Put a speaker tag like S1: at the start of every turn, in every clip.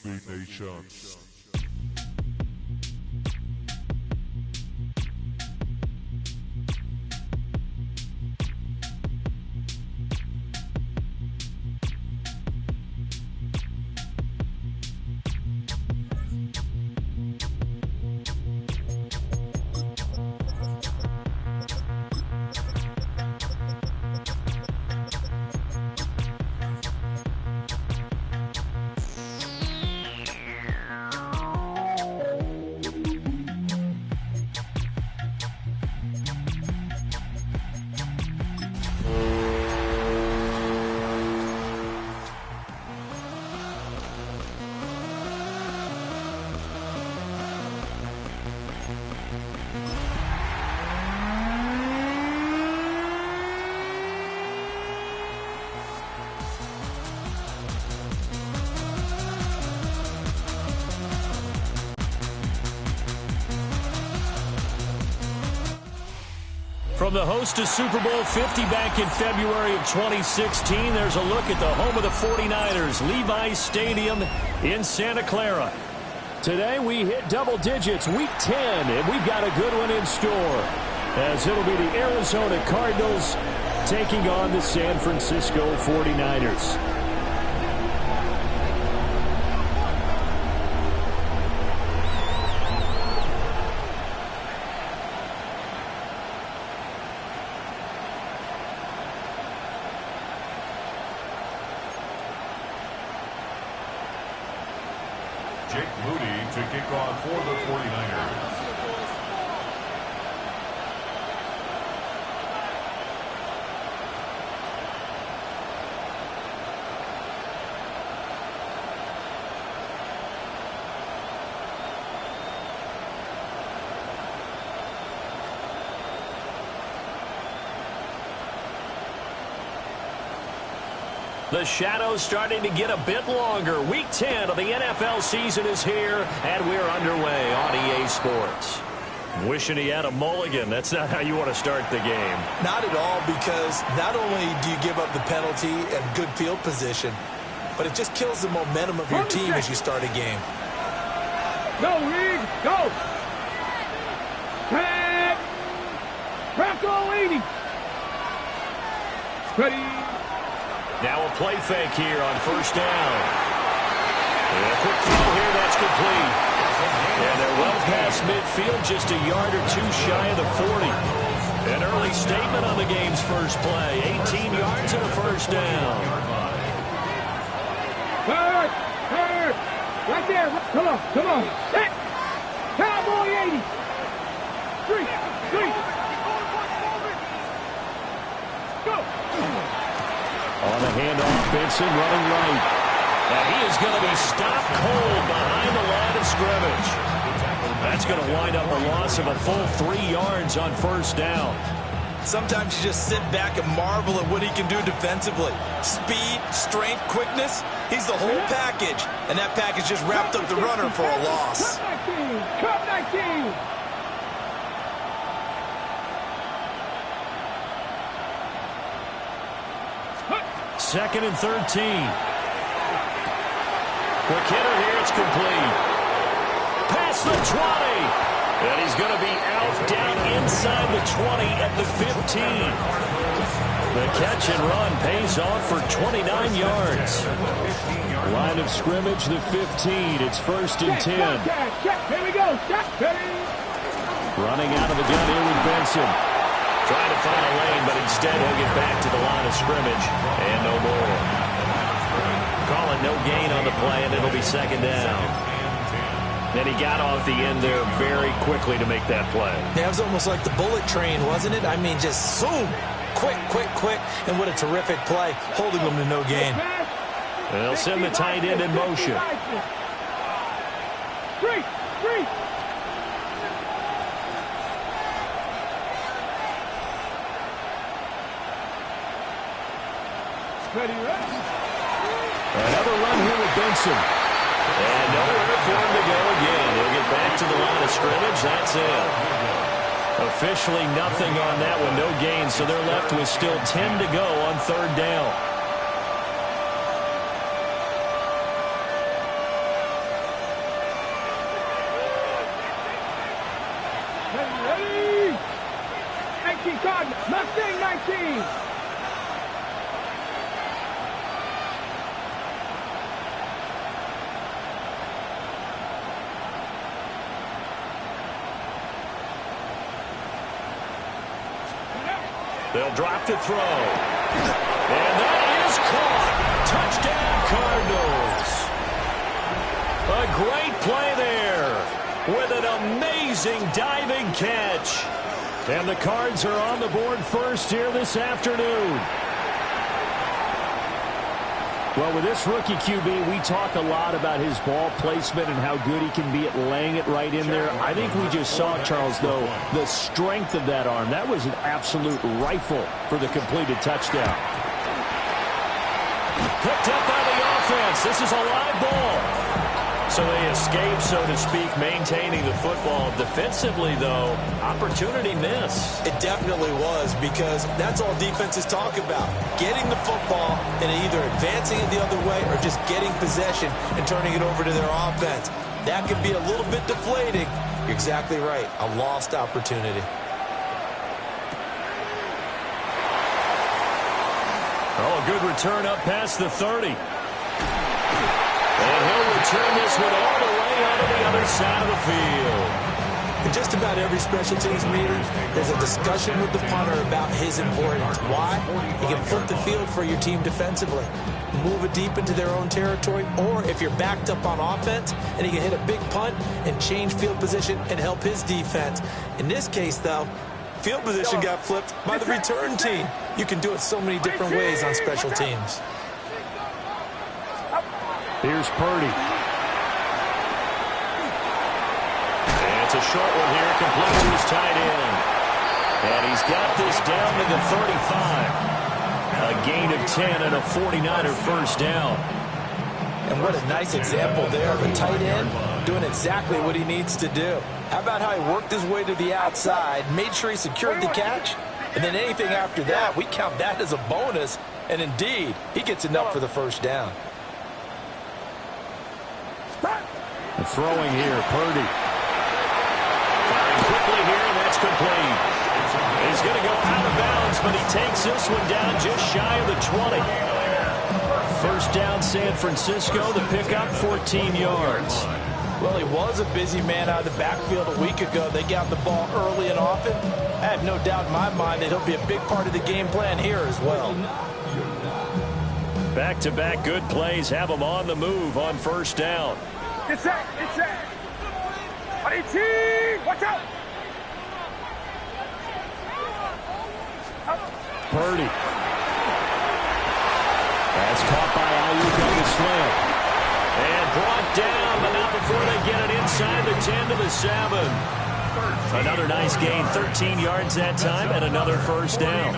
S1: SB Nation.
S2: From the host of Super Bowl 50 back in February of 2016, there's a look at the home of the 49ers, Levi's Stadium in Santa Clara. Today we hit double digits, Week 10, and we've got a good one in store, as it'll be the Arizona Cardinals taking on the San Francisco 49ers.
S1: Jake Moody to kick off for the 49ers.
S2: The shadow's starting to get a bit longer. Week 10 of the NFL season is here, and we're underway on EA Sports. Wishing he had a mulligan. That's not how you want to start the game.
S3: Not at all, because not only do you give up the penalty and good field position, but it just kills the momentum of your team as you start a game.
S4: Go, Reed, go! Tag! Bronco 80! Ready!
S2: Now a play fake here on first down. And a quick throw here, that's complete. And they're well past midfield, just a yard or two shy of the 40. An early statement on the game's first play. 18 yards and a first down.
S4: Hurt! Hurt! Right there! Come on! Come on! Hit! Cowboy 80! Three! Go!
S2: On the handoff, Benson running right. And he is going to be stopped cold behind the line of scrimmage. That's going to wind up a loss of a full 3 yards on first down.
S3: Sometimes you just sit back and marvel at what he can do defensively. Speed, strength, quickness, he's the whole package. And that package just wrapped up the runner for a loss.
S4: Cut 19!
S2: Second and 13. Quick hitter here, it's complete. Past the 20. And he's going to be out down inside the 20 at the 15. The catch and run pays off for 29 yards. Line of scrimmage, the 15. It's first and 10.
S4: Here we go.
S2: Running out of the gun here with Benson. Trying to find a lane, but instead he'll get back to the line of scrimmage. And no more. Call it no gain on the play, and it'll be second down. And he got off the end there very quickly to make that play.
S3: Yeah, it was almost like the bullet train, wasn't it? I mean, just zoom. Quick. And what a terrific play, holding them to no gain.
S2: And they'll send the tight end in motion.
S4: Three.
S2: Another run here with Benson. And nowhere for him to go again. He'll get back to the line of scrimmage. That's it. Officially nothing on that one. No gain, so they're left with still 10 to go on third down.
S4: Ready? 19 card. Mustang 19.
S2: They'll drop to throw. And that is caught. Touchdown, Cardinals. A great play there with an amazing diving catch. And the Cards are on the board first here this afternoon. Well, with this rookie QB, we talk a lot about his ball placement and how good he can be at laying it right in there. I think we just saw, Charles, though, the strength of that arm. That was an absolute rifle for the completed touchdown. Picked up by the offense. This is a live ball. So they escape, so to speak, maintaining the football. Defensively, though, opportunity miss.
S3: It definitely was, because that's all defenses talk about. Getting the football and either advancing it the other way or just getting possession and turning it over to their offense. That can be a little bit deflating. You're exactly right. A lost opportunity.
S2: Oh, a good return up past the 30. And he'll return this one all the way onto the other side of the field.
S3: In just about every special teams meeting, there's a discussion with the punter about his importance. Why? He can flip the field for your team defensively, move it deep into their own territory, or if you're backed up on offense, and he can hit a big punt and change field position and help his defense. In this case, though, field position got flipped by the return team. You can do it so many different ways on special teams.
S2: Here's Purdy. And it's a short one here, complete to his tight end. And he's got this down to the 35. A gain of 10 and a 49er first down.
S3: And what a nice example there of a tight end doing exactly what he needs to do. How about how he worked his way to the outside, made sure he secured the catch, and then anything after that, we count that as a bonus. And indeed, he gets enough for the first down.
S2: Throwing here, Purdy. Firing quickly here, and that's complete. He's going to go out of bounds, but he takes this one down just shy of the 20. First down, San Francisco. The pickup, 14 yards.
S3: Well, he was a busy man out of the backfield a week ago. They got the ball early and often. I have no doubt in my mind that he'll be a big part of the game plan here as well.
S2: Back-to-back good plays have him on the move on first down.
S4: It's that. It's that. 18. Watch out.
S2: Purdy. That's caught by Ayuk on the slant. And brought down, but not before they get it inside the 10 to the 7. Another nice gain, 13 yards that time, and another first down.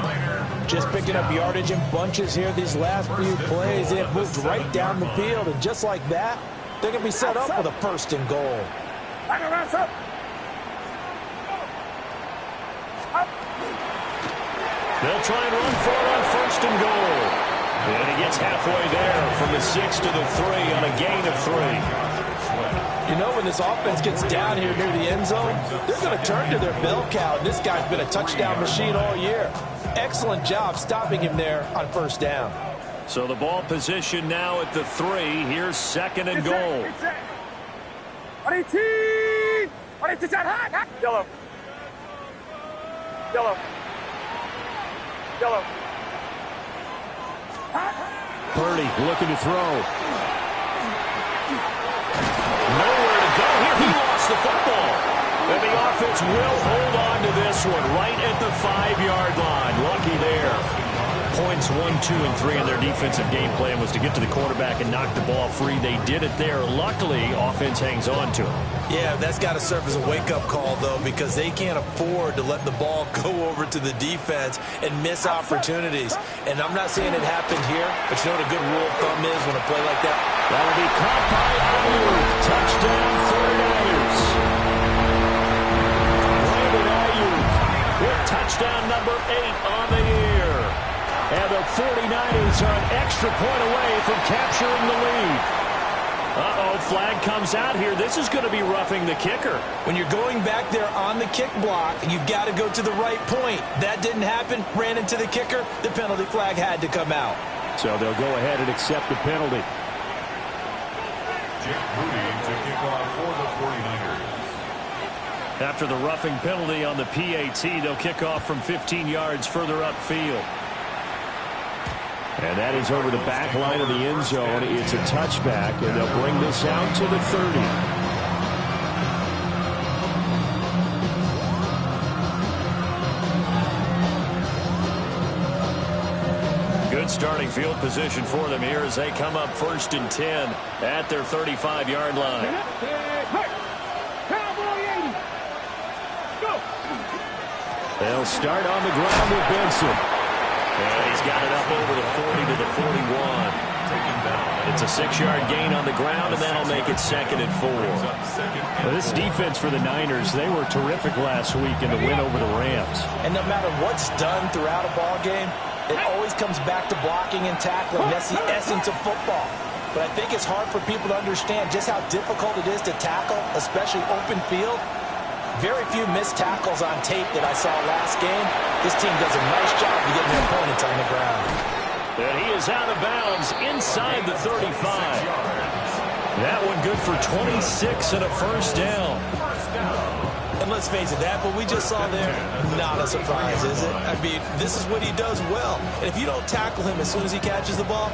S3: Just picking up yardage in bunches here these last few plays. They have moved right down the field, and just like that, they're going to be set up with a first and goal.
S2: They'll try and run for it on first and goal. And he gets halfway there from the 6 to the 3 on a gain of 3.
S3: You know, when this offense gets down here near the end zone, they're going to turn to their bell cow. This guy's been a touchdown machine all year. Excellent job stopping him there on first down.
S2: So the ball position now at the 3. Here's second and goal.
S4: 18. Yellow. Yellow. Yellow.
S2: Purdy looking to throw. Nowhere to go here. He lost the football. And the offense will hold on to this one right at the 5-yard line. Lucky there. Points 1, 2, and 3 in their defensive game plan was to get to the quarterback and knock the ball free. They did it there. Luckily, offense hangs on to it.
S3: Yeah, that's got to serve as a wake-up call, though, because they can't afford to let the ball go over to the defense and miss opportunities. And I'm not saying it happened here, but you know what a good rule of thumb is when a play like that?
S2: That'll be caught by Ayuk. Touchdown, 49ers. Brandon Ayuk with touchdown number 8 on the year. And the 49ers are an extra point away from capturing the lead. Uh-oh, flag comes out here. This is going to be roughing the kicker.
S3: When you're going back there on the kick block, you've got to go to the right point. That didn't happen. Ran into the kicker. The penalty flag had to come out.
S2: So they'll go ahead and accept the penalty.
S1: Jake Moody to kick off for the 49ers.
S2: After the roughing penalty on the PAT, they'll kick off from 15 yards further upfield. And that is over the back line of the end zone. It's a touchback, and they'll bring this out to the 30. Good starting field position for them here as they come up 1st and 10 at their 35-yard line. They'll start on the ground with Benson. And he's got it up over the 40 to the 41. It's a 6-yard gain on the ground, and that'll make it 2nd and 4. Well, this defense for the Niners, they were terrific last week in the win over the Rams.
S3: And no matter what's done throughout a ball game, it always comes back to blocking and tackling. That's the essence of football. But I think it's hard for people to understand just how difficult it is to tackle, especially open field. Very few missed tackles on tape that I saw last game. This team does a nice job of getting their opponents on the ground.
S2: And he is out of bounds inside the 35. That one good for 26 and a first down.
S3: And let's face it, that what we just saw there, not a surprise, is it? I mean, this is what he does well. And if you don't tackle him as soon as he catches the ball,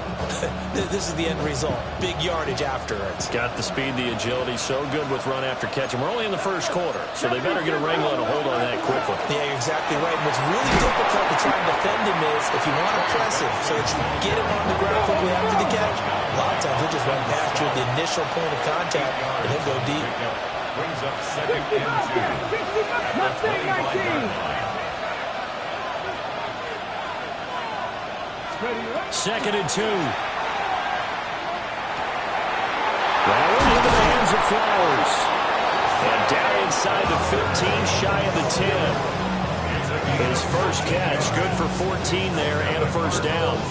S3: this is the end result. Big yardage afterwards.
S2: Got the speed, the agility, so good with run after catch. And we're only in the first quarter, so they better get a wrangle and a hold on that quickly.
S3: Yeah, you're exactly right. And what's really difficult to try and defend him is if you want to press him so that you get him on the ground quickly after the catch, a lot of times he'll just run past you at the initial point of contact and he'll go deep.
S1: Brings up 2nd and 2. At the 25-yard line.
S2: 2nd and 2. That one into the hands of Flowers. And down inside the 15, shy of the 10. His first catch, good for 14 there and a first down.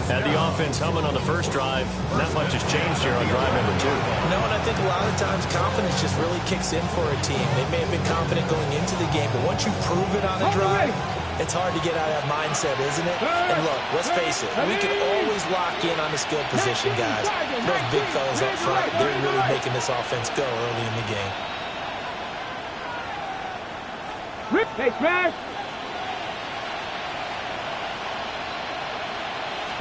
S2: Had the offense humming on the first drive. Not much has changed here on drive number 2.
S3: No, and I think a lot of times confidence just really kicks in for a team. They may have been confident going into the game, but once you prove it on a drive, it's hard to get out of that mindset, isn't it? And look, let's face it, we can always lock in on the skill position, guys. Those big fellas up front, they're really making this offense go early in the game.
S4: Hey, smash!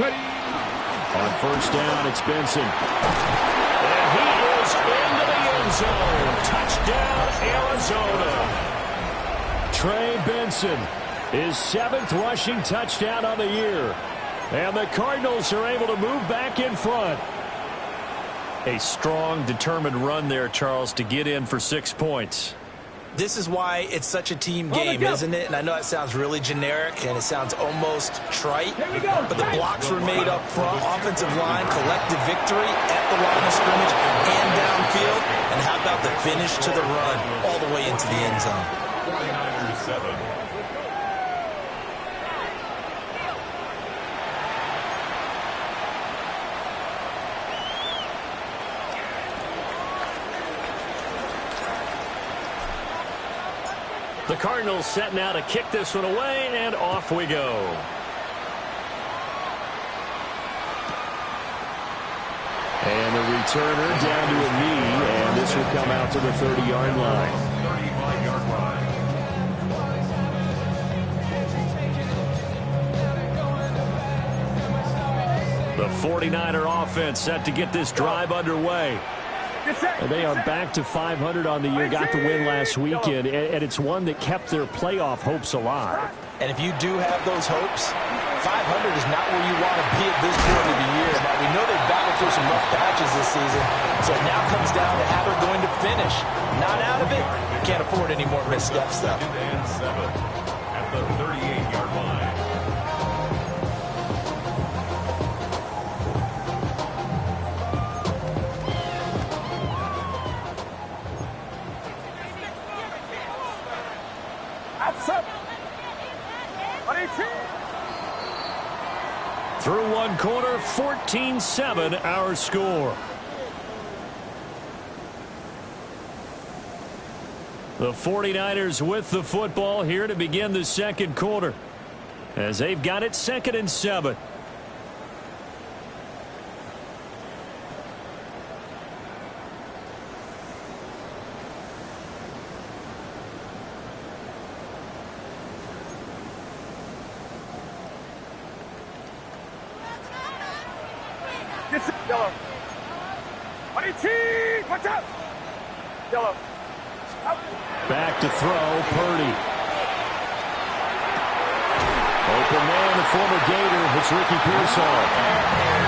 S2: On first down, it's Benson. And he is into the end zone. Touchdown, Arizona. Trey Benson, his 7th rushing touchdown on the year. And the Cardinals are able to move back in front. A strong, determined run there, Charles, to get in for 6 points.
S3: This is why it's such a team game, isn't it? And I know it sounds really generic and it sounds almost trite, but the blocks were made up front, offensive line, collective victory at the line of scrimmage and downfield. And how about the finish to the run all the way into the end zone?
S1: 49ers 7.
S2: The Cardinals setting out to kick this one away, and off we go. And the returner down to a knee, and this will come out to the 30-yard line.
S1: 35-yard line.
S2: The 49er offense set to get this drive underway. And they are back to 500 on the year, got the win last weekend, and it's one that kept their playoff hopes alive.
S3: And if you do have those hopes, 500 is not where you want to be at this point of the year. Now, we know they've battled through some rough patches this season, so it now comes down to how they're going to finish. Not out of it. Can't afford any more missteps, though.
S1: 2nd and 7 at the 38-yard line.
S2: Through one quarter, 14-7 our score. The 49ers with the football here to begin the second quarter, as they've got it 2nd and 7.
S4: Yellow. Watch out. Yellow.
S2: Back to throw, Purdy. Open man, the former Gator. It's Ricky Pearsall.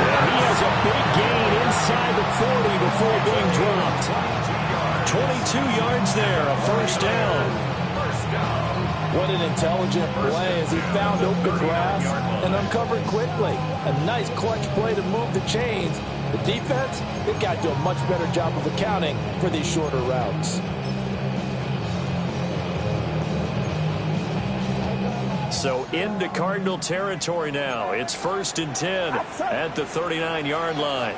S2: And he has a big gain inside the 40 before being dropped. 22 yards there, a first down.
S3: What an intelligent play as he found open grass and uncovered quickly. A nice clutch play to move the chains. The defense, they've got to do a much better job of accounting for these shorter routes.
S2: So into Cardinal territory now. It's 1st and 10 at the 39-yard line.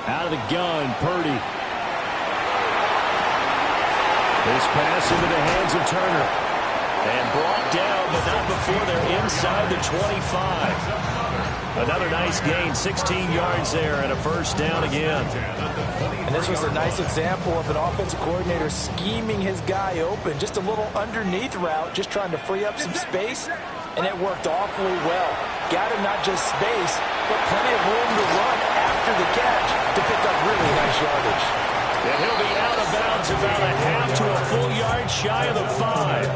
S2: Out of the gun, Purdy. This pass into the hands of Turner. And brought down, but not before they're inside the 25. Another nice gain, 16 yards there, and a first down again.
S3: And this was a nice example of an offensive coordinator scheming his guy open. Just a little underneath route, just trying to free up some space, and it worked awfully well. Got him not just space, but plenty of room to run after the catch to pick up really nice yardage.
S2: And he'll be out of bounds about a half to a full yard shy of the 5.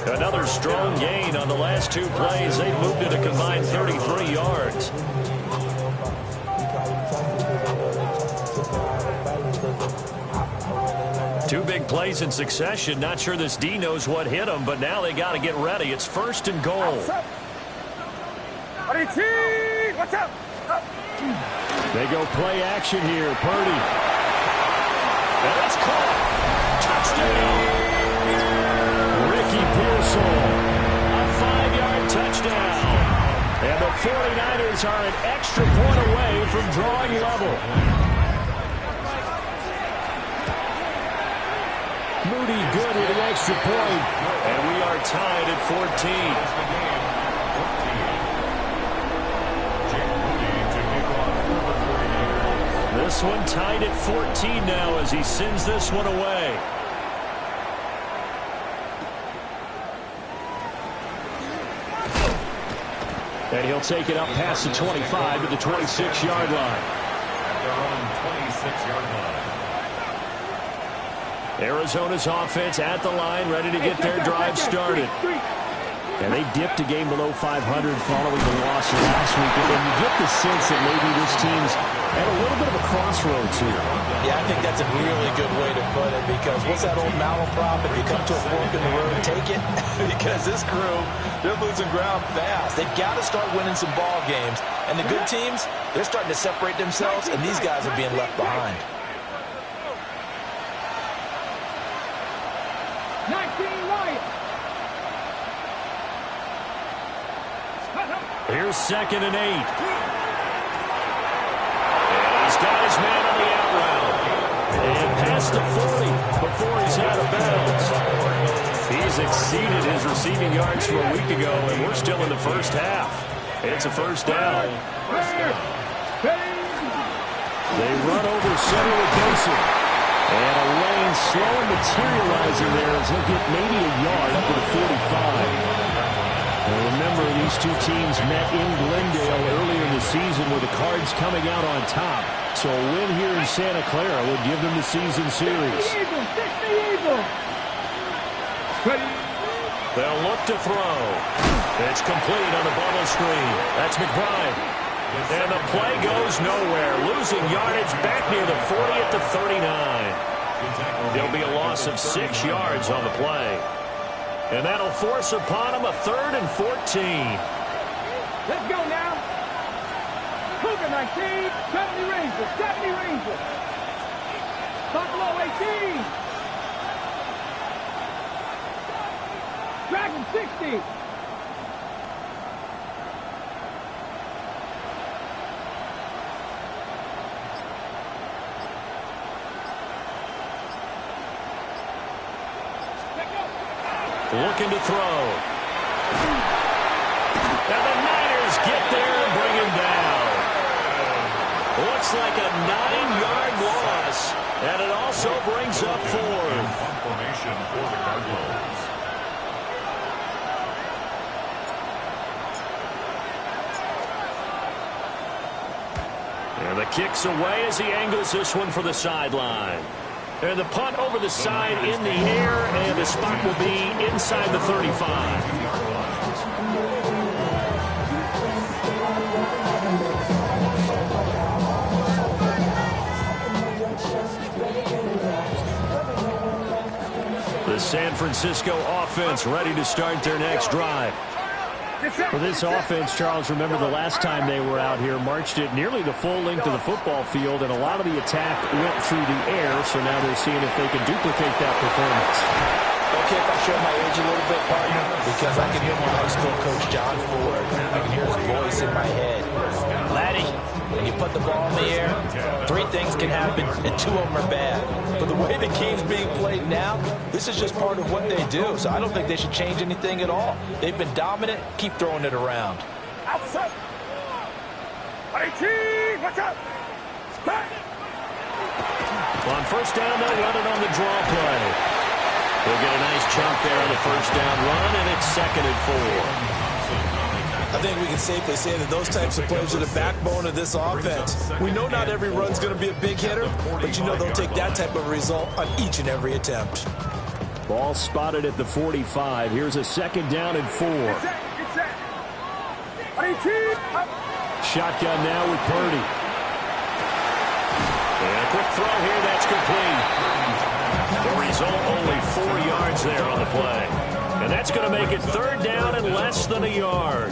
S2: Another strong gain on the last 2 plays. They moved it a combined 33 yards. Two big plays in succession. Not sure this D knows what hit him, but now they got to get ready. It's 1st and goal.
S4: Watch out.
S2: They go play action here. Purdy. And that's caught. Touchdown. Ricky Pearsall. A 5-yard touchdown. And the 49ers are an extra point away from drawing level. Moody good with an extra point. And we are tied at 14. This one tied at 14 now as he sends this one away. And he'll take it up past the 25 to the 26-yard line.
S1: At their own 26-yard line.
S2: Arizona's offense at the line, ready to get their drive started. And they dipped a game below 500 following the loss last week. And you get the sense that maybe this team's at a little bit of a crossroads here.
S3: Yeah, I think that's a really good way to put it, because what's that old malaprop? If you come to a fork in the road, take it. Because this crew, they're losing ground fast. They've got to start winning some ball games. And the good teams, they're starting to separate themselves, and these guys are being left behind.
S4: 19 Lions.
S2: Here's 2nd and 8. He's got his man on the out route. And past the 40 before he's out of bounds. He's exceeded his receiving yards from a week ago, and we're still in the first half. It's a first down. They run over center with Benson. And a lane slow and materializing there as he'll get maybe a yard up to the 45. Now remember, these two teams met in Glendale earlier in the season with the Cards coming out on top. So a win here in Santa Clara would give them the season series. They'll look to throw. It's complete on the bubble screen. That's McBride. And the play goes nowhere. Losing yardage back near the 40 at the 39. There'll be a loss of 6 yards on the play. And that'll force upon him a 3rd and 14.
S4: Let's go now. Cougar 19, 70 Rangers, 70 Rangers. Buffalo 18. Dragon 60.
S2: Looking to throw. And the Niners get there and bring him down. Looks like a 9-yard loss. And it also brings up 4th.
S1: Formation for the Cardinals.
S2: And the kick's away as he angles this one for the sideline. And the punt over the side in the air, and the spot will be inside the 35. The San Francisco offense ready to start their next drive.
S5: For this offense, Charles, remember the last time they were out here, marched it nearly the full length of the football field, and a lot of the attack went through the air, so now they're seeing if they can duplicate that performance.
S3: Okay, if I show my age a little bit, partner, because I can hear my high school coach, John Ford. I can hear his voice in my head. Laddie, when you put the ball in the air, 3 things can happen, and 2 of them are bad. But the way the game's being played now, this is just part of what they do, so I don't think they should change anything at all. They've been dominant. Keep throwing it around.
S4: Outside. 18, watch out. Back.
S2: On first down, they'll run it on the draw play. They'll get a nice chunk there on the first down run, and it's 2nd and 4.
S3: I think we can safely say that those types of plays are the backbone of this offense. We know not every run's going to be a big hitter, but you know they'll take that type of result on each and every attempt.
S5: Ball spotted at the 45. Here's a 2nd down and 4. Shotgun now with Purdy.
S2: And a quick throw here, that's complete. The result, only 4 yards there on the play. And that's going to make it 3rd down and less than a yard.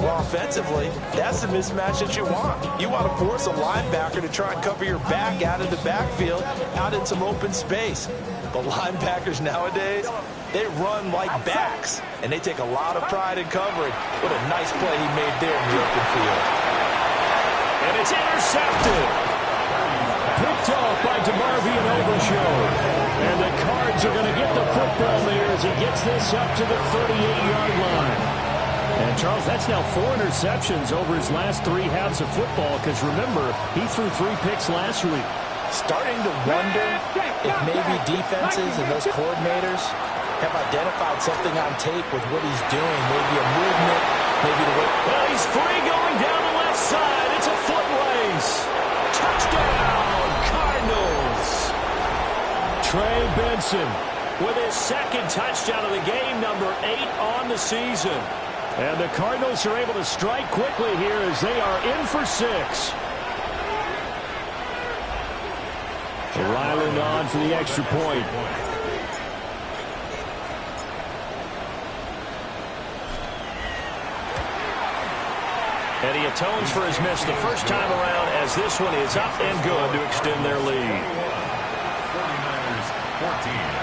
S3: Well, offensively, that's the mismatch that you want. You want to force a linebacker to try and cover your back out of the backfield, out in some open space. But linebackers nowadays, they run like backs, and they take a lot of pride in covering. What a nice play he made there in the open field.
S2: And it's intercepted.
S5: Picked off by DeMarvion Overshown. And the Cards are going to get the football there as he gets this up to the 38-yard line. And, Charles, that's now 4 interceptions over his last 3 halves of football, because, remember, he threw 3 picks last week.
S3: Starting to wonder if maybe defenses and those coordinators have identified something on tape with what he's doing. Maybe a movement, maybe the way.
S2: Well, he's free going down the left side. It's a foot race. Touchdown, Cardinals.
S5: Trey Benson
S2: with his 2nd touchdown of the game, number 8 on the season.
S5: And the Cardinals are able to strike quickly here as they are in for 6. Ryland on for the extra point.
S2: And he atones for his miss the first time around, as this one is up and good to extend their lead.
S1: 49ers 14.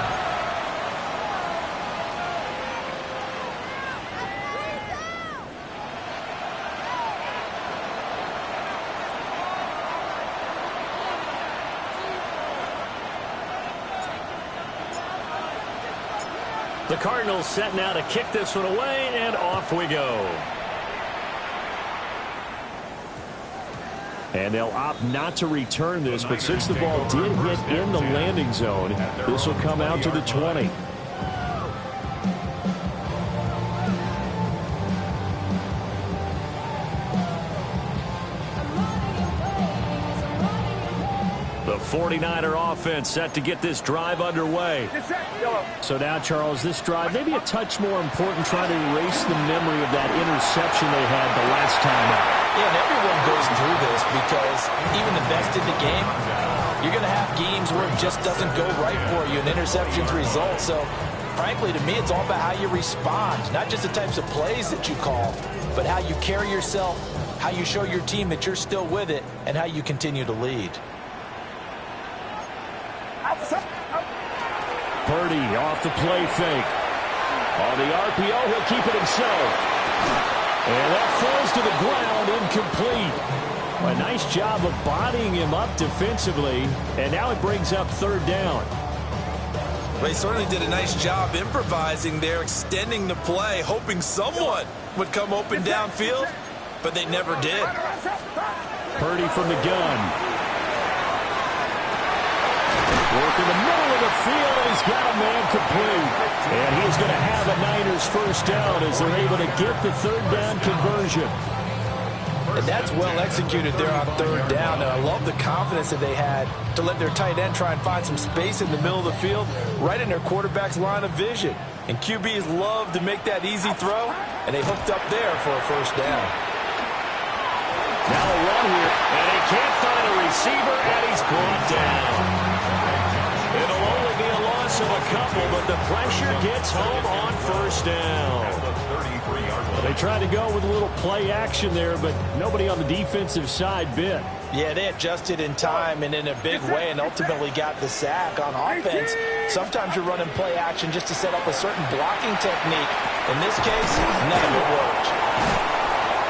S2: The Cardinals set now to kick this one away, and off we go.
S5: And they'll opt not to return this, but since the ball did hit in the landing zone, this will come out to the 20.
S2: The 49er offense set to get this drive underway.
S5: So now, Charles, this drive maybe a touch more important, trying to erase the memory of that interception they had the last time out.
S3: Yeah, and everyone goes through this because even the best in the game, you're going to have games where it just doesn't go right for you, and interceptions result. So, frankly, to me, it's all about how you respond, not just the types of plays that you call, but how you carry yourself, how you show your team that you're still with it, and how you continue to lead.
S5: Purdy off the play fake. On the RPO, he'll keep it himself. And that falls to the ground, incomplete. A nice job of bodying him up defensively, and now it brings up 3rd down.
S3: They certainly did a nice job improvising there, extending the play, hoping someone would come open downfield, but they never did.
S2: Purdy from the gun. Work in the middle of the field, and he's got a man complete. And he's going to have a Niners first down as they're able to get the third down conversion.
S3: And that's well executed there on third down. And I love the confidence that they had to let their tight end try and find some space in the middle of the field, right in their quarterback's line of vision. And QBs love to make that easy throw, and they hooked up there for a first down.
S2: Now a run here, and he can't find a receiver, and he's brought down. It'll only be a loss of a couple, but the pressure gets home on first down. They tried to go with a little play action there, but nobody on the defensive side bit.
S3: Yeah, they adjusted in time and in a big way and ultimately got the sack on offense. Sometimes you're running play action just to set up a certain blocking technique. In this case, none of it worked.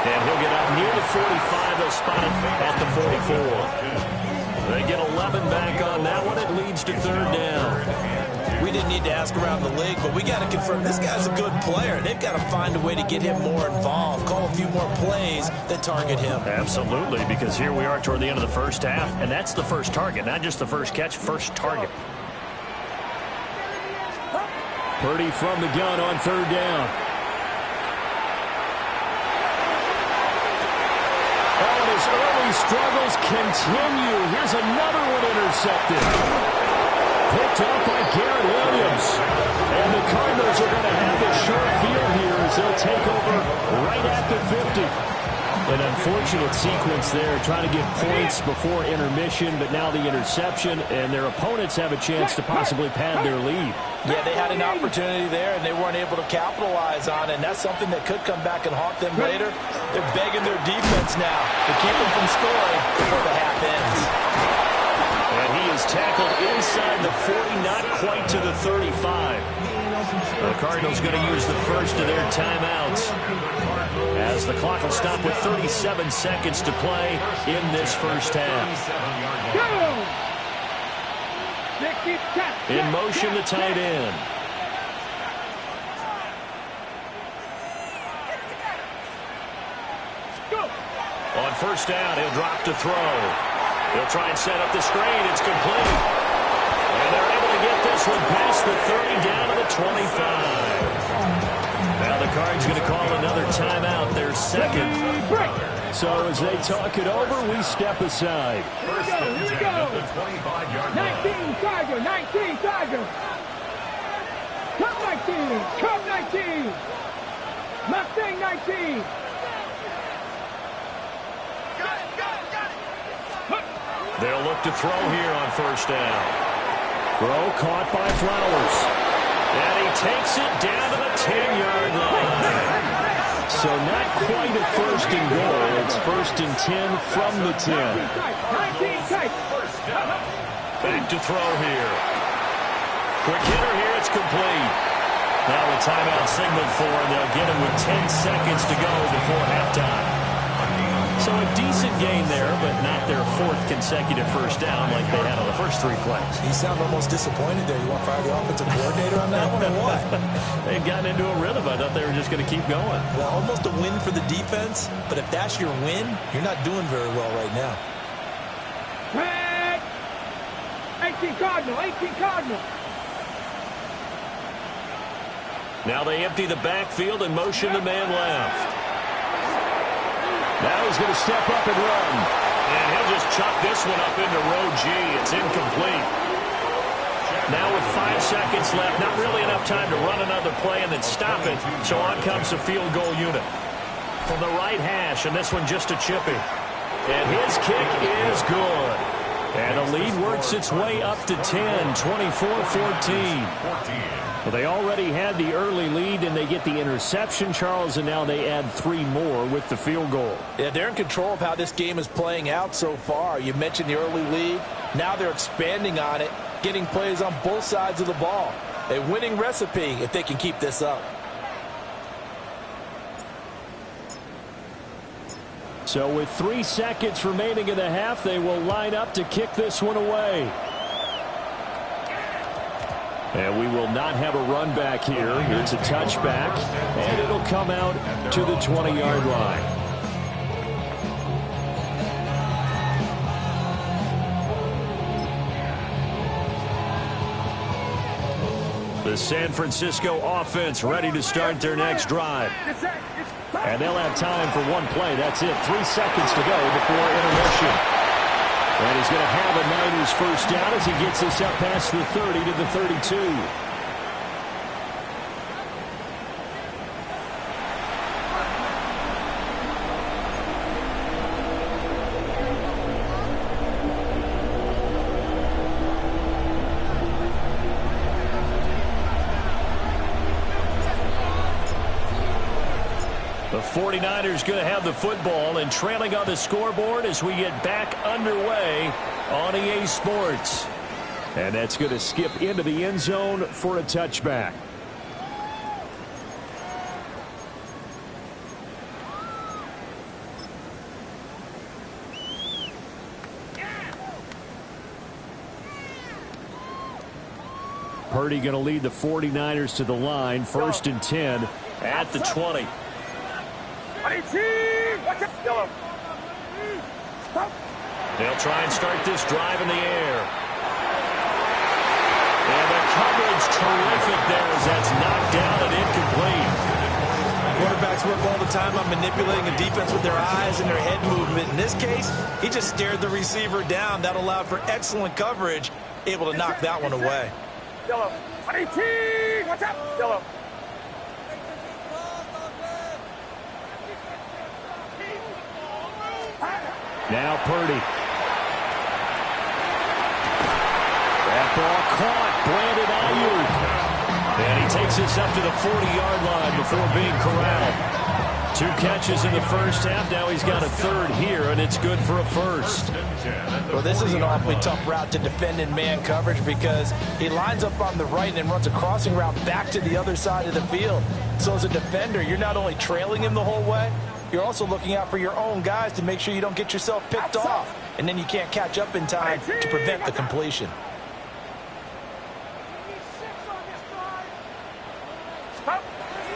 S2: And he'll get up near the 45. They'll spot him at the 44. They get 11 back on that one. It leads to third down.
S3: We didn't need to ask around the league, but we got to confirm this guy's a good player. They've got to find a way to get him more involved, call a few more plays that target him.
S2: Absolutely, because here we are toward the end of the first half, and that's the first target, not just the first catch, first target. Purdy from the gun on third down. His early struggles continue. Here's another one intercepted. Picked up by Garrett Williams. And the Cardinals are going to have a short field here as they'll take over right at the 50. An unfortunate sequence there, trying to get points before intermission, but now the interception, and their opponents have a chance to possibly pad their lead.
S3: Yeah, they had an opportunity there, and they weren't able to capitalize on it, and that's something that could come back and haunt them later. They're begging their defense now to keep them from scoring before the half ends.
S2: And he is tackled inside the 40, not quite to the 35. The Cardinals going to use the first of their timeouts, as the clock will stop with 37 seconds to play in this first half. In motion, the tight end. On first down, he'll drop to throw. He'll try and set up the screen. It's complete. And they're able to get this one past the 30, down to the 25. Now the Cards going to call another timeout, their second. So as they talk it over, we step aside.
S1: Here we go.
S4: 19 Tiger, 19 Tiger. Come 19, come 19. Mustang 19.
S2: They'll look to throw here on first down. Throw caught by Flowers. And he takes it down to the 10-yard line. So not quite a first and goal. It's first and 10 from the 10. Back to throw here. Quick hitter here. It's complete. Now the timeout signaled for, and they'll get him with 10 seconds to go before halftime. So a decent gain there, but not their fourth consecutive first down like they had on the first three plays.
S3: You sound almost disappointed there. You want to fire the offensive coordinator on that one or what?
S2: They'd gotten into a rhythm. I thought they were just going to keep going.
S3: Well, almost a win for the defense, but if that's your win, you're not doing very well right now.
S4: 18 Cardinal, 18 Cardinal.
S2: Now they empty the backfield and motion the man left. Now he's going to step up and run. And he'll just chuck this one up into row G. It's incomplete. Now with 5 seconds left, not really enough time to run another play and then stop it. So on comes the field goal unit. From the right hash, and this one just a chippy. And his kick is good. And the lead works its way up to 10, 24-14. Well, they already had the early lead, and they get the interception, Charles, and now they add 3 more with the field goal.
S3: Yeah, they're in control of how this game is playing out so far. You mentioned the early lead. Now they're expanding on it, getting plays on both sides of the ball. A winning recipe if they can keep this up.
S2: So with 3 seconds remaining in the half, they will line up to kick this one away. And we will not have a run back here. It's a touchback, and it'll come out to the 20-yard line. The San Francisco offense ready to start their next drive. And they'll have time for one play. That's it. 3 seconds to go before intermission. And he's going to have a Niners first down as he gets this up past the 30 to the 32. The 49ers going to have the football and trailing on the scoreboard as we get back underway on EA Sports. And that's going to skip into the end zone for a touchback. Purdy going to lead the 49ers to the line. 1st and 10 at the 20. They'll try and start this drive in the air. And the coverage terrific there as that's knocked down and incomplete.
S3: Quarterbacks work all the time on manipulating a defense with their eyes and their head movement. In this case, he just stared the receiver down. That allowed for excellent coverage, able to knock that one away.
S4: Yellow. 18. Watch out. Yellow.
S2: Now Purdy. That ball caught. Brandon Ayuk. And he takes this up to the 40-yard line before being corralled. 2 catches in the first half. Now he's got a third here, and it's good for a first.
S3: Well, this is an awfully tough route to defend in man coverage because he lines up on the right and runs a crossing route back to the other side of the field. So as a defender, you're not only trailing him the whole way, you're also looking out for your own guys to make sure you don't get yourself picked off. And then you can't catch up in time to prevent the completion.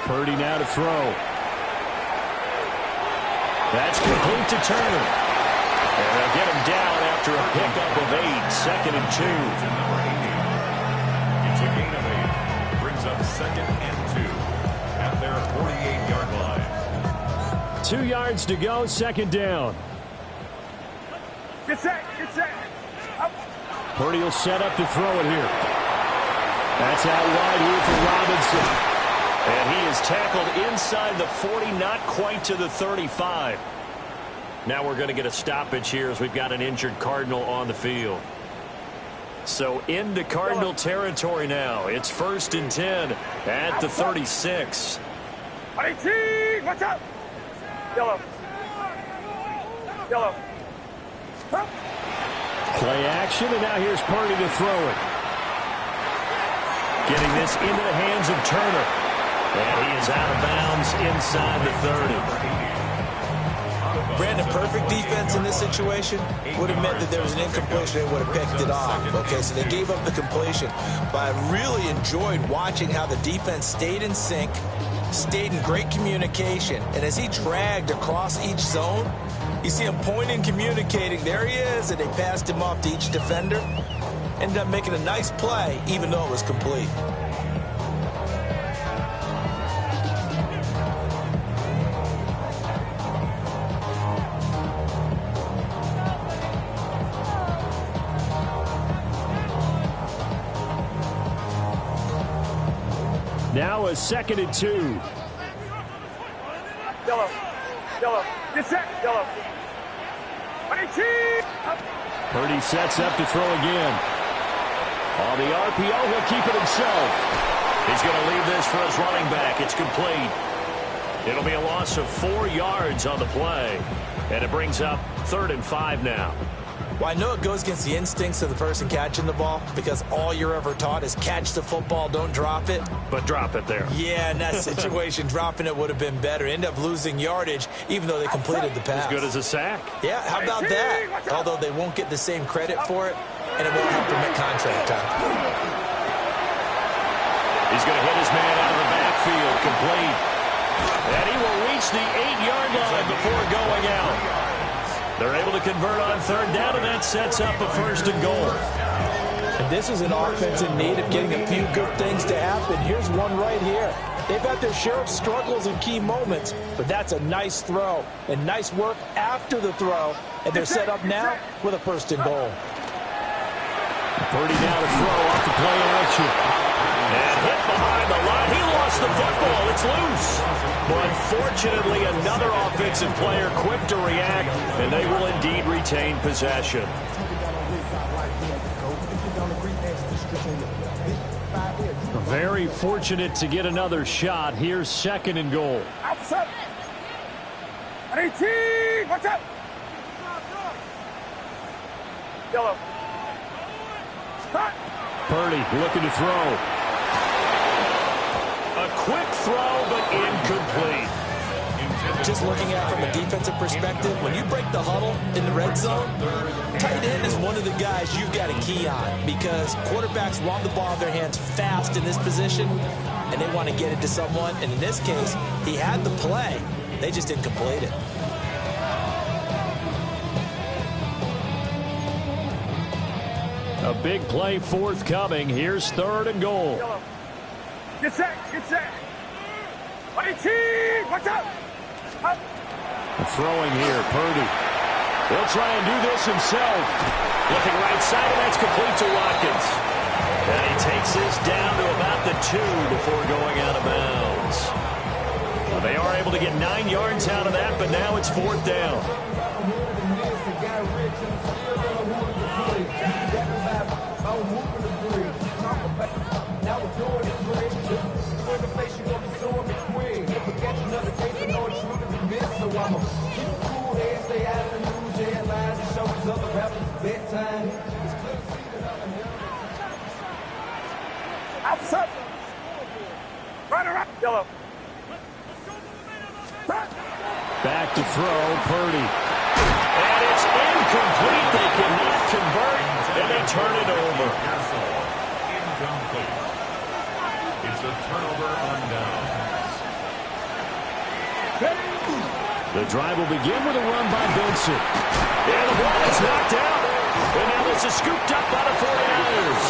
S2: Purdy now to throw. That's complete to Turner. And they'll get him down after a pickup of 8. 2nd and 2.
S1: It's a gain of 8. Brings up 2nd and 2 at their 48-yard line.
S2: 2 yards to go, 2nd down.
S4: Get set. Get set. Up.
S2: Purdy will set up to throw it here. That's out wide here for Robinson. And he is tackled inside the 40, not quite to the 35. Now we're going to get a stoppage here as we've got an injured Cardinal on the field. So into Cardinal territory now. It's 1st and 10 at the 36.
S4: 18. Watch out. Yellow. Yellow. Up.
S2: Play action, and now here's Purdy to throw it. Getting this into the hands of Turner. And he is out of bounds inside the 30.
S3: Brandon, perfect defense in this situation would have meant that there was an incompletion and would have picked it off. Okay, so they gave up the completion. But I really enjoyed watching how the defense stayed in sync, stayed in great communication. And as he dragged across each zone, you see him pointing, communicating. There he is, and they passed him off to each defender. Ended up making a nice play, even though it was complete.
S2: Now a 2nd and 2.
S4: Yellow. Yellow. Get set. Yellow. 18. Up.
S2: Purdy sets up to throw again. On the RPO, he'll keep it himself. He's going to leave this for his running back. It's complete. It'll be a loss of 4 yards on the play. And it brings up 3rd and 5 now.
S3: Well, I know it goes against the instincts of the person catching the ball because all you're ever taught is catch the football, don't drop it.
S2: But drop it there.
S3: Yeah, in that situation, dropping it would have been better. End up losing yardage, even though they completed the pass.
S2: As good as a sack.
S3: Yeah, how about that? Although they won't get the same credit for it, and it won't help them at contract time.
S2: He's going to hit his man out of the backfield, complete. And he will reach the 8-yard line before going out. They're able to convert on third down, and that sets up a 1st and goal.
S3: And this is an offense in need of getting a few good things to happen. Here's one right here. They've had their share of struggles in key moments, but that's a nice throw and nice work after the throw. And they're set up now with a 1st and goal.
S2: Purdy now to throw off the play action. And hit behind the line. He lost the football. It's loose. But fortunately, another offensive player quick to react, and they will indeed retain possession. Very fortunate to get another shot. Here's 2nd and goal.
S4: Outside. 18. Watch out. Yellow. Stop.
S2: Purdy looking to throw. A quick throw, but incomplete.
S3: Just looking at it from a defensive perspective, when you break the huddle in the red zone, tight end is one of the guys you've got to key on because quarterbacks want the ball in their hands fast in this position, and they want to get it to someone. And in this case, he had the play. They just didn't complete it.
S2: A big play forthcoming. Here's 3rd and goal.
S4: Get set. Get set. 18. Watch out. Up.
S2: Throwing here, Purdy. He'll try and do this himself. Looking right side, and that's complete to Watkins. And he takes this down to about the 2 before going out of bounds. Well, they are able to get 9 yards out of that, but now it's 4th down.
S4: Outside. Right around. Yellow.
S2: Back to throw, Purdy. And it's incomplete. They cannot convert, and they turn it over.
S1: Incomplete. It's a turnover on downs.
S2: The drive will begin with a run by Benson. And the ball is knocked out. And now this is scooped up by the 49ers.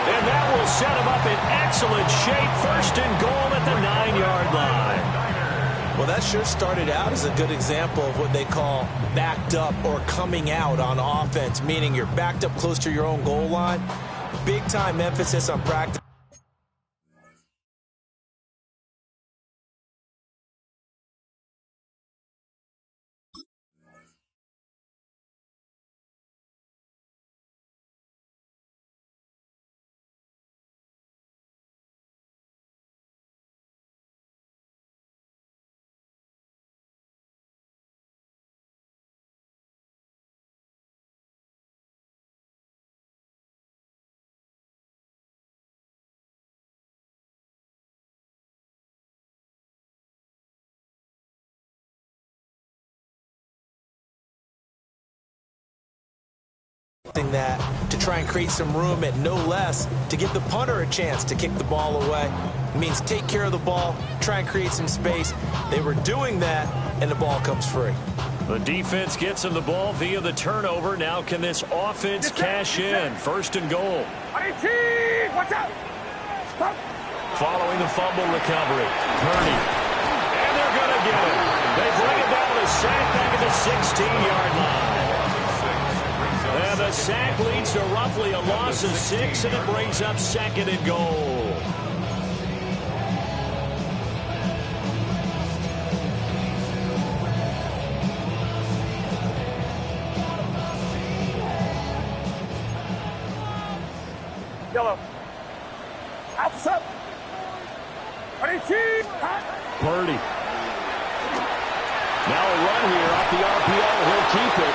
S2: And that will set them up in excellent shape. 1st and goal at the 9-yard line.
S3: Well, that sure started out as a good example of what they call backed up or coming out on offense, meaning you're backed up close to your own goal line. Big-time emphasis on practice. That to try and create some room and no less to give the punter a chance to kick the ball away. It means take care of the ball, try and create some space. They were doing that, and the ball comes free.
S2: The defense gets him the ball via the turnover. Now can this offense cash in? 1st and goal.
S4: 18. Watch out. Stop.
S2: Following the fumble recovery, Purdy. And they're going to get it. They bring it down to the sack back at the 16-yard line. And the sack leads to roughly a loss of 6, and it brings up 2nd and goal.
S4: Yellow. Outside. 18.
S2: Purdy. Now a run here off the RPO. He'll keep it.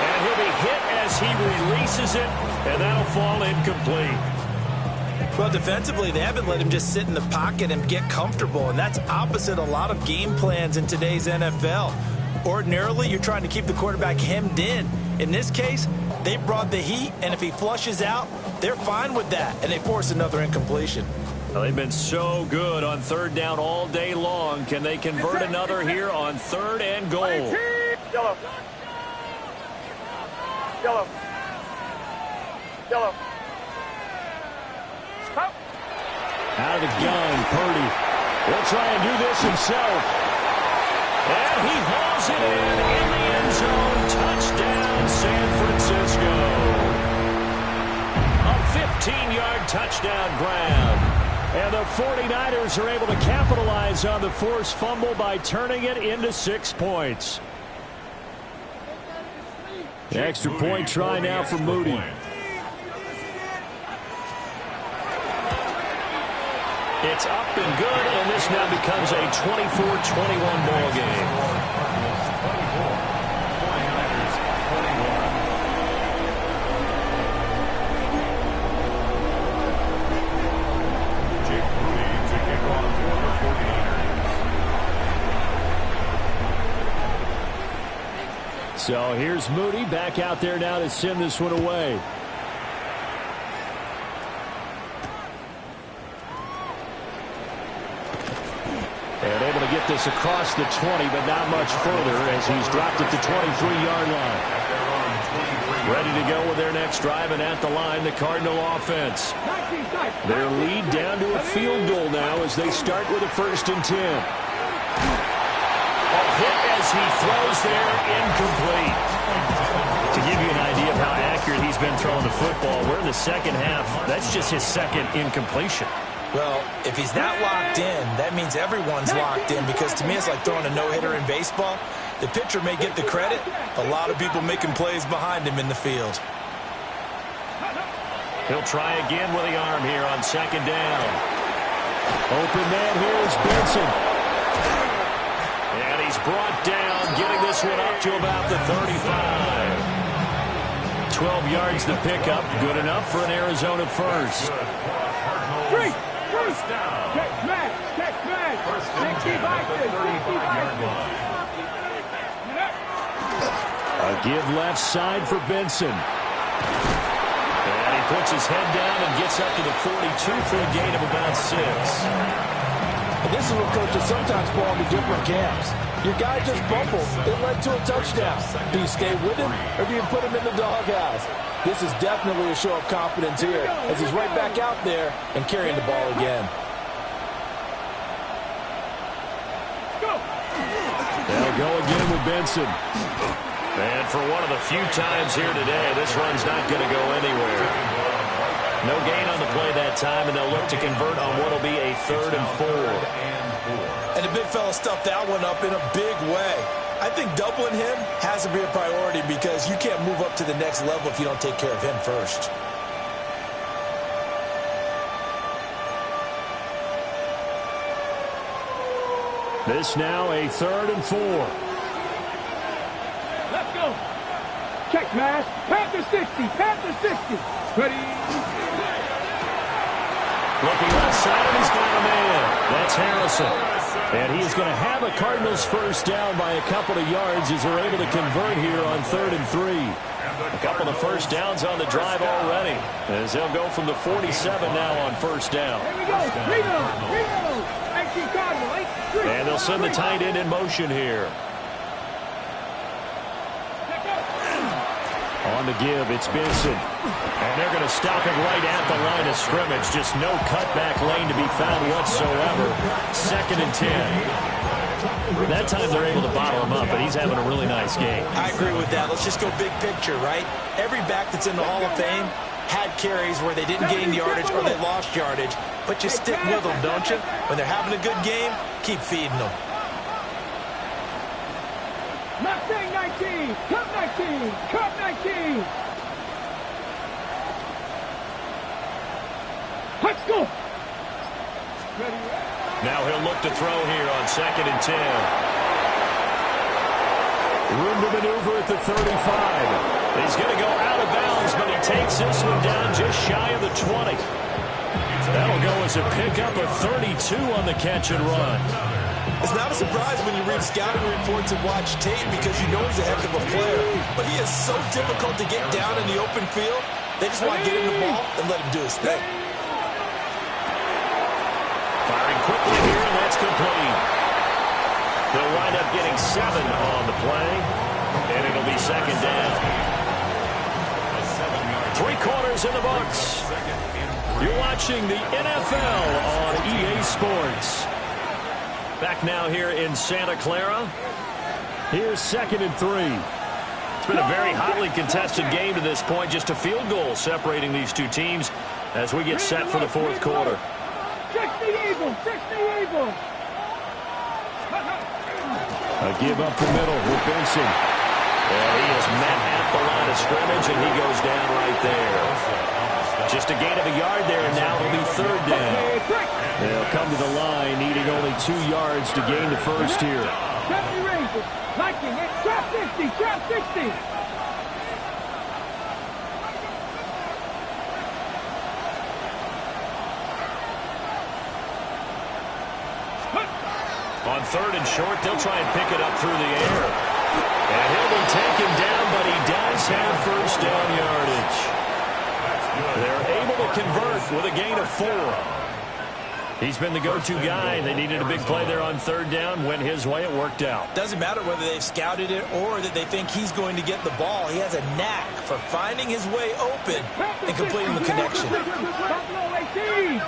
S2: And he'll be hit as he releases it, and that'll fall incomplete.
S3: Well, defensively, they haven't let him just sit in the pocket and get comfortable, and that's opposite a lot of game plans in today's NFL. Ordinarily, you're trying to keep the quarterback hemmed in. In this case, they brought the heat, and if he flushes out, they're fine with that, and they force another incompletion.
S2: Well, they've been so good on third down all day long. Can they convert another here on third and goal?
S4: Yellow. Yellow. Yellow. Stop.
S5: Out of the gun, Purdy. He'll try and do this himself.
S2: And he hauls it in the end zone. Touchdown, San Francisco. A 15-yard touchdown grab. And the 49ers are able to capitalize on the forced fumble by turning it into 6 points. The extra point try now for Moody. It's up and good, and this now becomes a 24-21 ball game. So here's Moody back out there now to send this one away. And able to get this across the 20, but not much further as he's dropped it to 23-yard line. Ready to go with their next drive, and at the line, the Cardinal offense. Their lead down to a field goal now as they start with a 1st and 10. Hit as he throws there, incomplete. To give you an idea of how accurate he's been throwing the football, we're in the second half. That's just his second incompletion.
S3: Well, if he's that locked in, that means everyone's locked in, because to me it's like throwing a no-hitter in baseball. The pitcher may get the credit. A lot of people making plays behind him in the field.
S2: He'll try again with the arm here on 2nd down. Open man here is Benson. And he's brought down, getting this one up to about the 35. 12 yards to pick up. Good enough for an Arizona first.
S4: First down. Check man. 60
S2: A give left side for Benson. And he puts his head down and gets up to the 42 for a gain of about 6.
S3: And this is what coaches sometimes fall into different camps. Your guy just bumbled. It led to a touchdown. Do you stay with him, or do you put him in the doghouse? This is definitely a show of confidence here, as he's right back out there and carrying the ball again.
S2: They'll go again with Benson. And for one of the few times here today, this run's not going to go anywhere. No gain on the play that time, and they'll look to convert on what will be a 3rd and 4.
S3: And the big fella stuffed that one up in a big way. I think doubling him has to be a priority, because you can't move up to the next level if you don't take care of him first.
S2: This now a 3rd and 4.
S4: Let's go. Check, man. Panther 60. Ready.
S2: Looking left side, and he's got a man. That's Harrison. And he is going to have a Cardinals first down by a couple of yards as they're able to convert here on 3rd and 3. A couple of first downs on the drive already, as they'll go from the 47 now on first down.
S4: Here we go.
S2: And they'll send the tight end in motion here. On the give, it's Benson. And they're going to stop him right at the line of scrimmage. Just no cutback lane to be found whatsoever. 2nd and 10. That time they're able to bottle him up, but he's having a really nice game.
S3: I agree with that. Let's just go big picture, right? Every back that's in the Hall of Fame had carries where they didn't gain yardage or they lost yardage, but you stick with them, don't you? When they're having a good game, keep feeding them.
S4: Mustang 19, Cup 19, Cup 19. Let's go.
S2: Now he'll look to throw here on 2nd and 10. Room to maneuver at the 35. He's going to go out of bounds, but he takes this one down just shy of the 20. That'll go as a pickup of 32 on the catch and run.
S3: It's not a surprise when you read scouting reports and watch tape, because you know he's a heck of a player. But he is so difficult to get down in the open field. They just want to get him the ball and let him do his thing.
S2: looking here, and that's complete. They'll wind up getting 7 on the play, and it'll be second down. 3 quarters in the books. You're watching the NFL on EA Sports. Back now here in Santa Clara.
S5: Here's 2nd and 3.
S2: It's been a very hotly contested game to this point. Just a field goal separating these two teams as we get set for the 4th quarter.
S4: 60 Eagles, 60 Eagles.
S5: A give up the middle with Benson.
S2: And he is met at the line of scrimmage, and he goes down right there. Just a gain of a yard there, and now it'll be 3rd down.
S5: They'll come to the line, needing only 2 yards to gain the first here.
S4: 70 Rangers, liking it, trap 50, trap 60.
S2: On 3rd and short, they'll try and pick it up through the air. And he'll be taken down, but he does have first down yardage. They're able to convert with a gain of 4. He's been the go-to guy. They needed a big play there on 3rd down. Went his way. It worked out.
S3: Doesn't matter whether they've scouted it or that they think he's going to get the ball. He has a knack for finding his way open and completing the connection.
S4: Buffalo 18.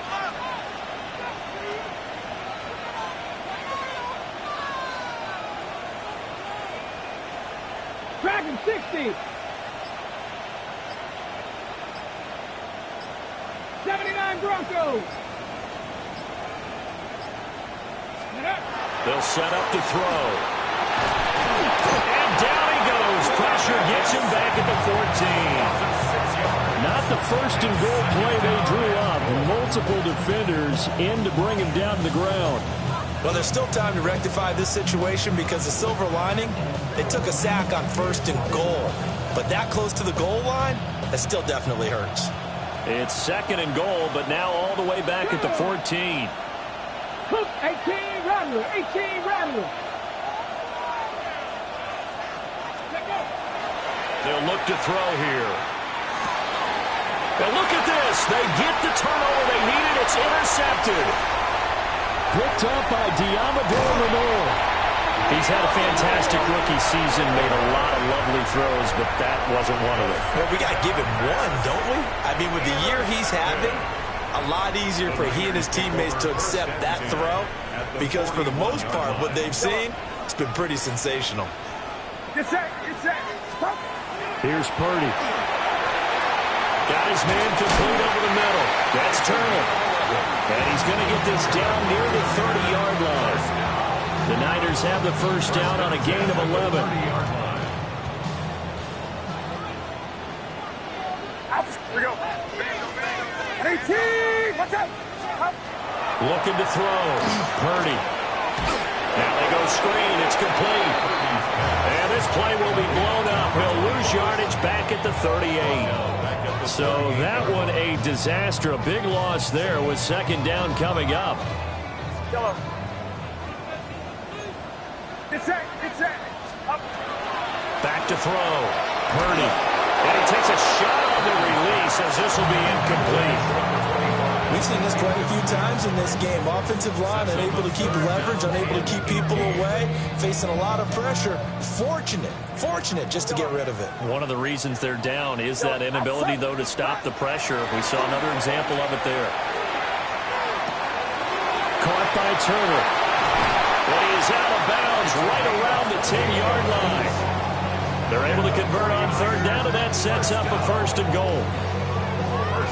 S4: Dragon 60. 79 Broncos.
S2: They'll set up to throw. And down he goes. Pressure gets him back at the 14.
S5: Not the 1st and goal play they drew up. Multiple defenders in to bring him down to the ground.
S3: Well, there's still time to rectify this situation because the silver lining, they took a sack on 1st and goal. But that close to the goal line, that still definitely hurts.
S2: It's 2nd and goal, but now all the way back at the 14.
S4: Cook, 18 Rattler, 18 Rattler. Let go.
S2: They'll look to throw here. And look at this. They get the turnover they needed. It's intercepted.
S5: Picked up by Diamador Lenore.
S2: He's had a fantastic rookie season, made a lot of lovely throws, but that wasn't one of them.
S3: Well, we got to give him one, don't we? I mean, with the year he's having, a lot easier for he and his teammates to accept that throw because for the most part, what they've seen, it's been pretty sensational.
S4: Get set, stop.
S5: Here's Purdy.
S2: Got his man complete over the middle. That's Turner. And he's going to get this down near the 30-yard line. The Niners have the first down on a gain of 11.
S4: Here we go. 18, watch out.
S2: Looking to throw. Purdy. Now they go screen. It's complete. And this play will be blown up. He'll lose yardage back at the 38. So that one a disaster. A big loss there with 2nd down coming up.
S4: Yellow. It's set. Up.
S2: Back to throw. Purdy. And he takes a shot on the release as this will be incomplete.
S3: We've seen this quite a few times in this game. Offensive line unable to keep leverage, unable to keep people away, facing a lot of pressure. Fortunate just to get rid of it.
S2: One of the reasons they're down is that inability, though, to stop the pressure. We saw another example of it there.
S5: Caught by Turner.
S2: But he is out of bounds right around the 10-yard line. They're able to convert on 3rd down, and that sets up a 1st and goal.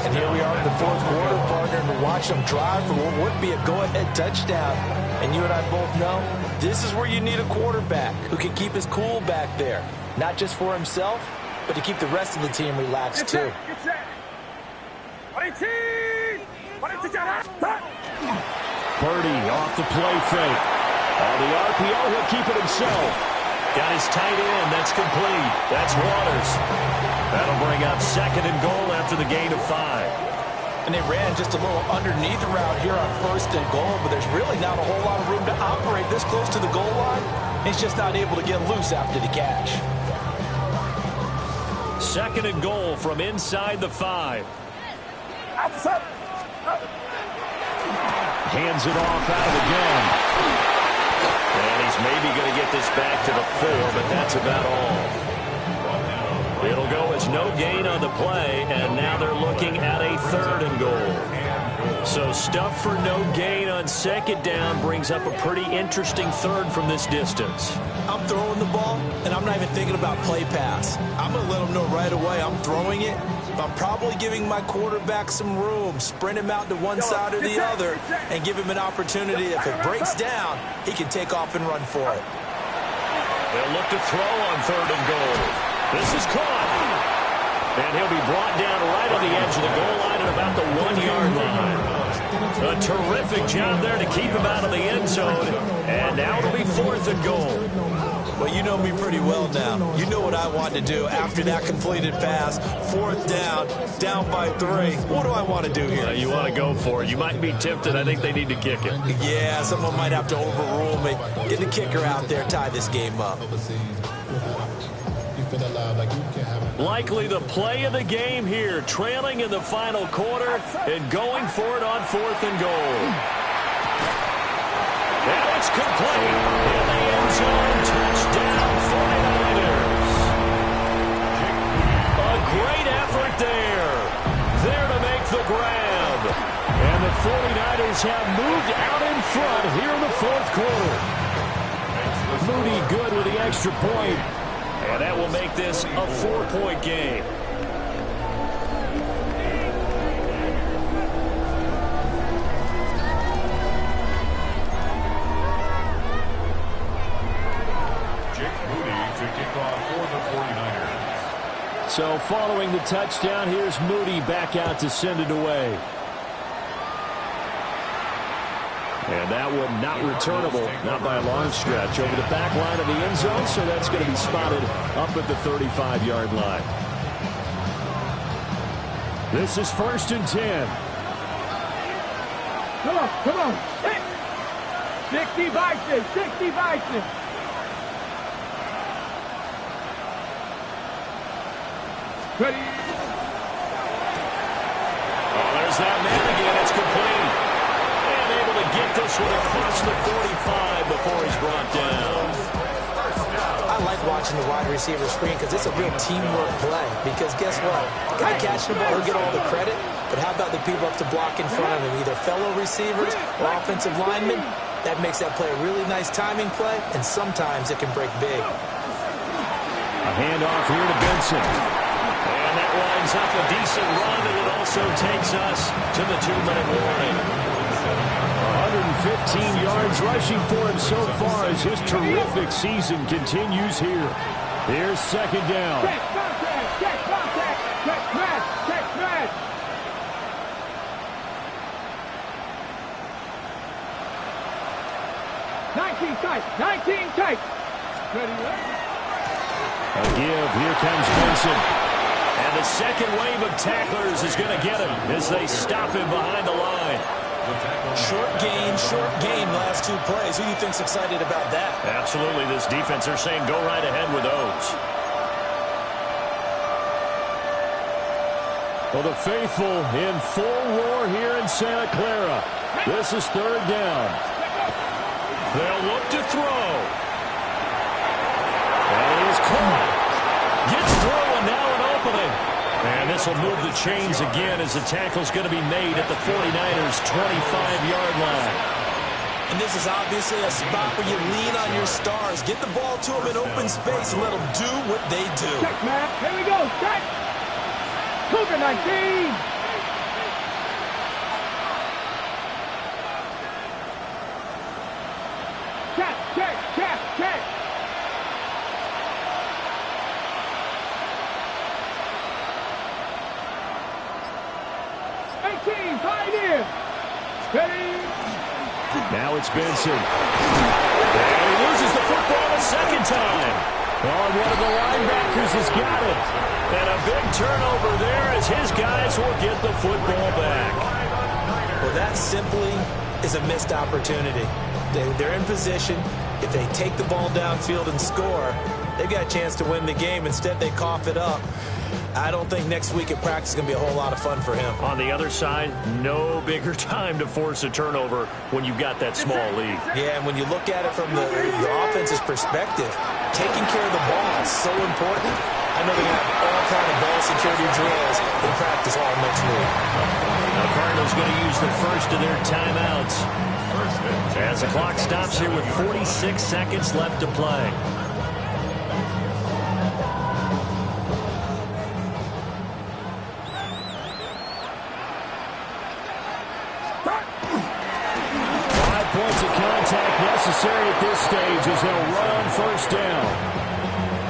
S3: And here we are in the 4th quarter, partner, and watch them drive for what would be a go-ahead touchdown. And you and I both know this is where you need a quarterback who can keep his cool back there. Not just for himself, but to keep the rest of the team relaxed, too.
S4: Get set. 18.
S5: Purdy off the play fake. On the RPO, he'll keep it himself.
S2: Got his tight end. That's complete. That's Waters. That'll bring up 2nd and goal after the gain of 5.
S3: And they ran just a little underneath route here on 1st and goal, but there's really not a whole lot of room to operate this close to the goal line. He's just not able to get loose after the catch.
S2: 2nd and goal from inside the 5. hands it off out of the gun.
S5: And he's maybe going to get this back to the 4, but that's about all. It'll go as no gain on the play, and now they're looking at a 3rd and goal.
S2: So stuff for no gain on 2nd down brings up a pretty interesting 3rd from this distance.
S3: I'm throwing the ball, and I'm not even thinking about play pass. I'm going to let them know right away I'm throwing it, but I'm probably giving my quarterback some room, sprint him out to one side or the other, and give him an opportunity. If it breaks down, he can take off and run for it.
S2: They'll look to throw on 3rd and goal. This is caught. And he'll be brought down right on the edge of the goal line at about the 1-yard line. A terrific job there to keep him out of the end zone. And now it'll be 4th and goal.
S3: Well, you know me pretty well now. You know what I want to do after that completed pass. 4th down by 3. What do I want to do here?
S2: You want to go for it. You might be tempted. I think they need to kick it.
S3: Yeah, someone might have to overrule me. Get the kicker out there, tie this game up.
S2: Likely the play of the game here, trailing in the final quarter and going for it on 4th and goal. And it's complete in the end zone. Touchdown 49ers. A great effort there. There to make the grab. And the 49ers have moved out in front here in the 4th quarter. Moody good with the extra point. And that will make this a 4-point game.
S1: Jake Moody to kick off for the 49ers.
S2: So following the touchdown, here's Moody back out to send it away. And that one not returnable, not by a long stretch, over the back line of the end zone, so that's going to be spotted up at the 35-yard line. This is 1st and 10.
S4: Come on. 60 Vikings, 60 Vikings. Ready.
S2: Oh, there's that man again. It's complete. Get this one across the 45 before he's brought down.
S3: I like watching the wide receiver screen because it's a real teamwork play. Because guess what? Guy catching the ball, he'll get all the credit. But how about the people up to block in front of him? Either fellow receivers or offensive linemen. That makes that play a really nice timing play. And sometimes it can break big.
S2: A handoff here to Benson. And that winds up a decent run. And it also takes us to the 2-minute warning. 115 yards rushing for him so far as his terrific season continues here. Here's 2nd down.
S4: Check contact, check smash. 19 tight. Ready.
S2: A give. Here comes Benson. And the second wave of tacklers is going to get him as they stop him behind the line.
S3: Short gain, last 2 plays. Who do you think's excited about that?
S2: Absolutely. This defense, they're saying go right ahead with those. Well, the faithful in full roar here in Santa Clara. This is 3rd down. They'll look to throw. And he is caught. Gets through and now an opening. And this will move the chains again as the tackle's going to be made at the 49ers' 25-yard line.
S3: And this is obviously a spot where you lean on your stars. Get the ball to them in open space and let them do what they do.
S4: Check, man. Here we go. Check. Cougar 19. Check. 18, Pioneer. Ready.
S2: Now it's Benson. And he loses the football a second time. Oh, and one of the linebackers has got it. And a big turnover there as his guys will get the football back.
S3: Well, that simply is a missed opportunity. They're in position. If they take the ball downfield and score, They've got a chance to win the game. Instead, they cough it up. I don't think next week at practice is going to be a whole lot of fun for him.
S2: On the other side, no bigger time to force a turnover when you've got that small lead.
S3: Yeah, and when you look at it from the offense's perspective, taking care of the ball is so important. I know they're going to have all kind of ball security drills in practice all next week.
S2: The Cardinals going to use the first of their timeouts as the clock stops here with 46 seconds left to play.
S5: Necessary at this stage as they'll run on first down.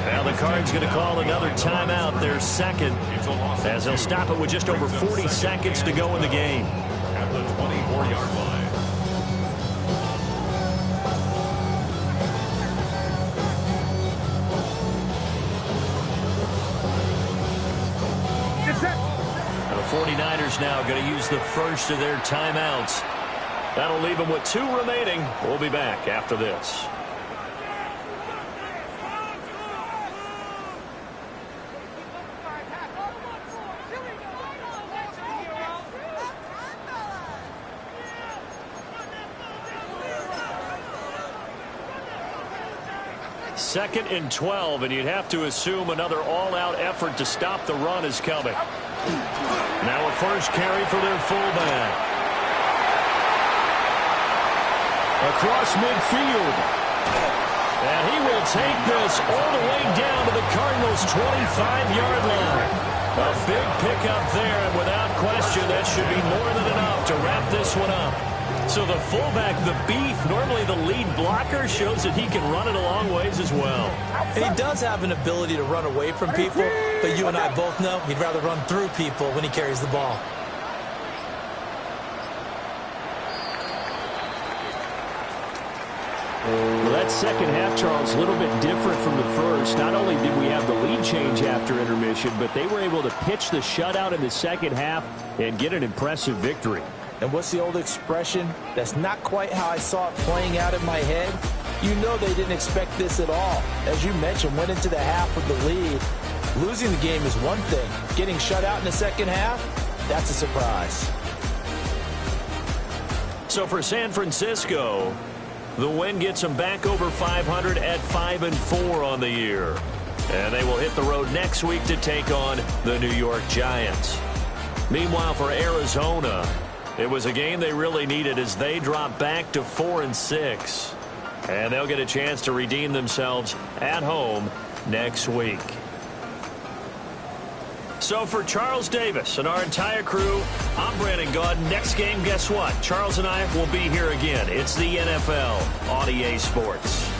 S2: Now the Cards going to call another timeout, their second, as they'll stop it with just over 40 seconds to go in the game.
S1: At the 24-yard line.
S2: The 49ers now going to use the first of their timeouts. That'll leave them with 2 remaining. We'll be back after this. Second and 12, and you'd have to assume another all-out effort to stop the run is coming. Now a first carry for their fullback.
S5: Across midfield.
S2: And he will take this all the way down to the Cardinals' 25-yard line. A big pickup there, and without question, that should be more than enough to wrap this one up. So the fullback, the beef, normally the lead blocker, shows that he can run it a long ways as well.
S3: And he does have an ability to run away from people, but you and I both know he'd rather run through people when he carries the ball.
S5: Well, that second half, Charles, a little bit different from the first. Not only did we have the lead change after intermission, but they were able to pitch the shutout in the second half and get an impressive victory.
S3: And what's the old expression? That's not quite how I saw it playing out in my head. You know they didn't expect this at all. As you mentioned, went into the half with the lead. Losing the game is one thing. Getting shut out in the second half, that's a surprise.
S2: So for San Francisco, the win gets them back over 500 at 5-4 on the year. And they will hit the road next week to take on the New York Giants. Meanwhile, for Arizona, it was a game they really needed as they drop back to 4-6. And they'll get a chance to redeem themselves at home next week. So for Charles Davis and our entire crew, I'm Brandon Gaudin. Next game, guess what? Charles and I will be here again. It's the NFL on EA Sports.